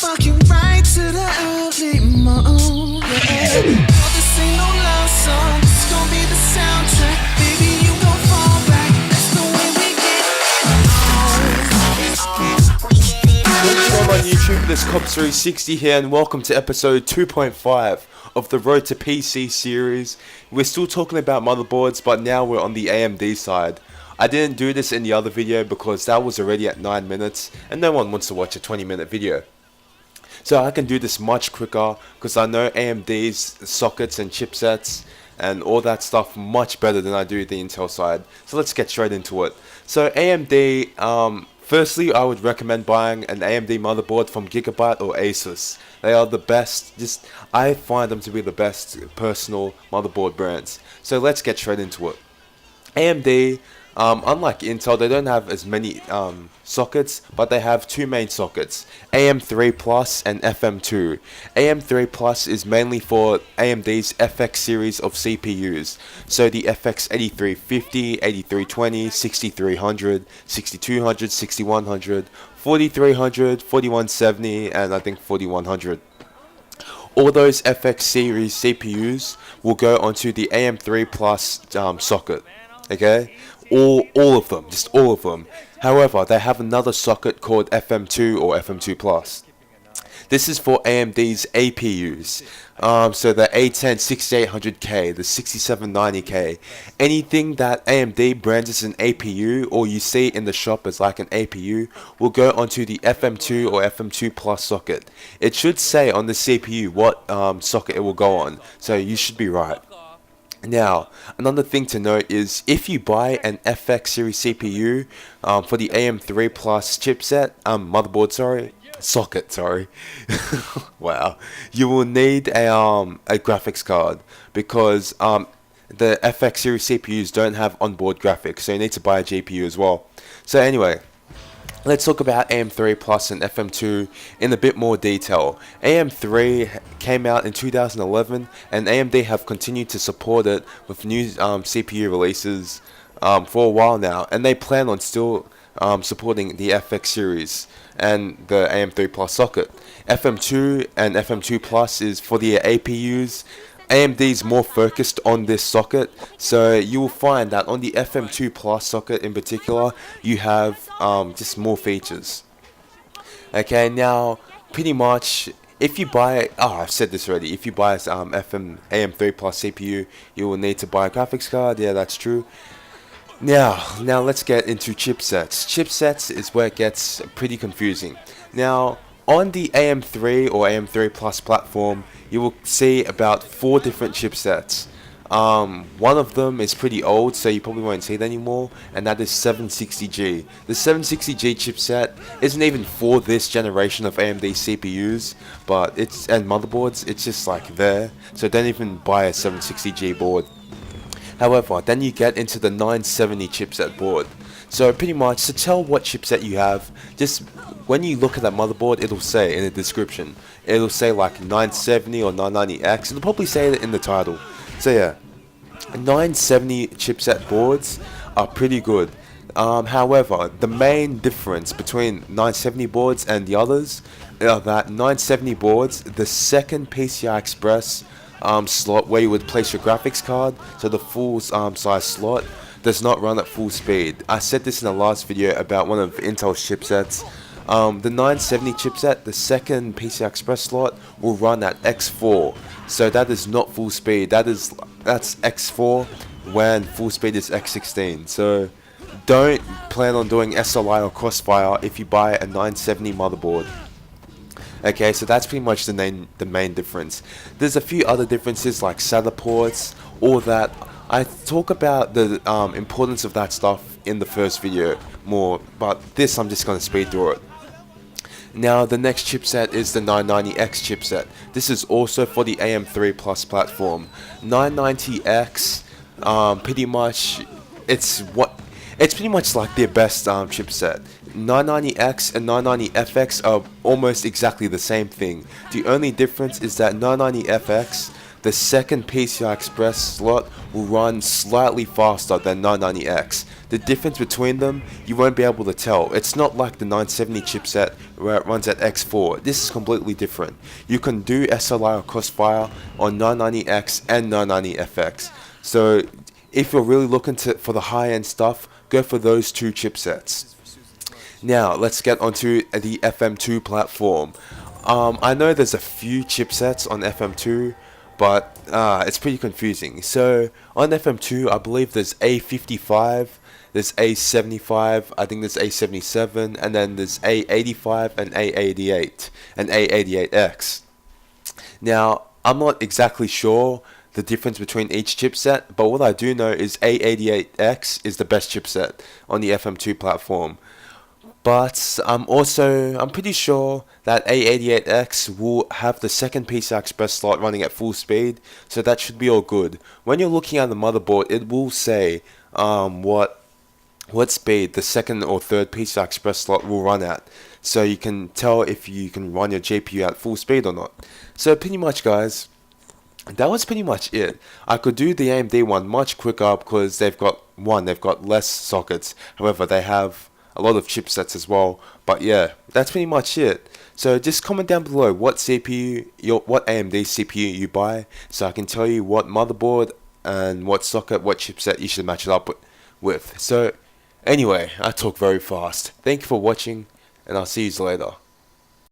fucking right to the early morning. No, this ain't no love song. This gon' be the soundtrack. Baby, you gon' fall back. That's the way we get on. What's going on YouTube? This Cops360 here, and welcome to episode 2.5 of the Road to PC series. We're still talking about motherboards, but now we're on the AMD side. I didn't do this in the other video because that was already at 9 minutes, and no one wants to watch a 20-minute video. So I can do this much quicker because I know AMD's sockets and chipsets and all that stuff much better than I do the Intel side. So let's get straight into it. So AMD, firstly I would recommend buying an AMD motherboard from Gigabyte or Asus. They are the best, I find them to be the best personal motherboard brands. So let's get straight into it. AMD, unlike Intel, they don't have as many sockets, but they have two main sockets, AM3 Plus and FM2. AM3 Plus is mainly for AMD's FX series of CPUs, so the FX 8350, 8320, 6300, 6200, 6100, 4300, 4170, and I think 4100. All those FX series CPUs will go onto the AM3 Plus socket, okay? All of them, just all of them. However, they have another socket called FM2 or FM2 Plus. This is for AMD's APUs. So the A10 6800K, the 6790K, anything that AMD brands as an APU or you see in the shop as like an APU will go onto the FM2 or FM2 Plus socket. It should say on the CPU what socket it will go on, so you should be right. Now, another thing to note is if you buy an FX series CPU for the AM3 Plus chipset, socket, wow, you will need a graphics card because the FX series CPUs don't have onboard graphics, so you need to buy a GPU as well. So anyway, let's talk about AM3 Plus and FM2 in a bit more detail. AM3 came out in 2011 and AMD have continued to support it with new CPU releases for a while now, and they plan on still supporting the FX series and the AM3 Plus socket. FM2 and FM2 Plus is for the APUs. AMD is more focused on this socket, so you will find that on the FM2 Plus socket in particular, you have just more features. Okay, now pretty much if you buy, I've said this already, if you buy a AM3 Plus CPU, you will need to buy a graphics card. Yeah, that's true. Now let's get into chipsets. Chipsets is where it gets pretty confusing. Now, on the AM3 or AM3 Plus platform, you will see about 4 different chipsets. One of them is pretty old, so you probably won't see it anymore, and that is 760G. The 760G chipset isn't even for this generation of AMD CPUs, and motherboards. It's just like there, so don't even buy a 760G board. However, then you get into the 970 chipset board. So pretty much to tell what chipset you have, just when you look at that motherboard, it'll say in the description, it'll say like 970 or 990X. It'll probably say it in the title. So yeah, 970 chipset boards are pretty good. However, the main difference between 970 boards and the others are that 970 boards, the second PCI Express slot where you would place your graphics card, so the full size slot, does not run at full speed. I said this in the last video about one of Intel's chipsets. The 970 chipset, the second PCI Express slot will run at X4, so that is not full speed. That's X4 when full speed is X16. So don't plan on doing SLI or Crossfire if you buy a 970 motherboard. Okay, so that's pretty much the main difference. There's a few other differences like SATA ports, all that. I talk about the importance of that stuff in the first video more, but this I'm just going to speed through it. Now the next chipset is the 990X chipset. This is also for the AM3 Plus platform. 990X, pretty much, it's pretty much like their best chipset. 990X and 990FX are almost exactly the same thing. The only difference is that 990FX the second PCI Express slot will run slightly faster than 990X. The difference between them, you won't be able to tell. It's not like the 970 chipset where it runs at X4. This is completely different. You can do SLI or Crossfire on 990X and 990FX. So if you're really looking for the high-end stuff, go for those two chipsets. Now, let's get onto the FM2 platform. I know there's a few chipsets on FM2, but it's pretty confusing. So, on FM2, I believe there's A55, there's A75, I think there's A77, and then there's A85 and A88, and A88X. Now, I'm not exactly sure the difference between each chipset, but what I do know is A88X is the best chipset on the FM2 platform. But I'm pretty sure that A88X will have the second PCI Express slot running at full speed, so that should be all good. When you're looking at the motherboard, it will say what speed the second or third PCI Express slot will run at, so you can tell if you can run your GPU at full speed or not. So pretty much, guys, that was pretty much it. I could do the AMD one much quicker because they've got less sockets. However, they have a lot of chipsets as well. But yeah, that's pretty much it. So just comment down below what AMD CPU you buy, so I can tell you what motherboard and what socket, what chipset you should match it up with. So anyway, I talk very fast. Thank you for watching, and I'll see you later.